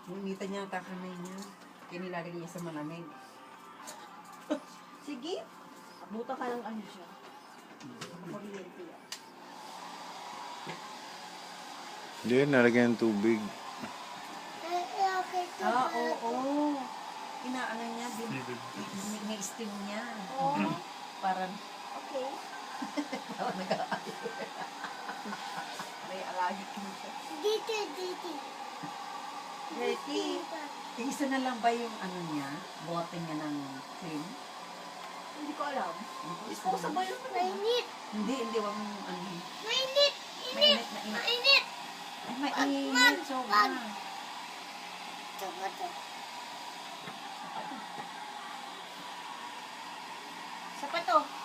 Ninitan niya ang kakamay niya. Kaya nilalagay niya sa malamig. Sige. Buta ka ng ano siya. Kuryente yan. Hindi, nalagyan ng tubig. Oo. Inaano niya, ni-steam niya. Oo. Parang, Okay. parang nag-aayo. May alagi ko siya. Betty, isa na lang ba yung ano niya? Bote niya ng cream? Hindi ko alam. Isa Gusto ko na sa lang. bayo ko na. Hindi, wag mong ano. Mainit! Mainit na init. Ay, mainit. Sobra. Sapato.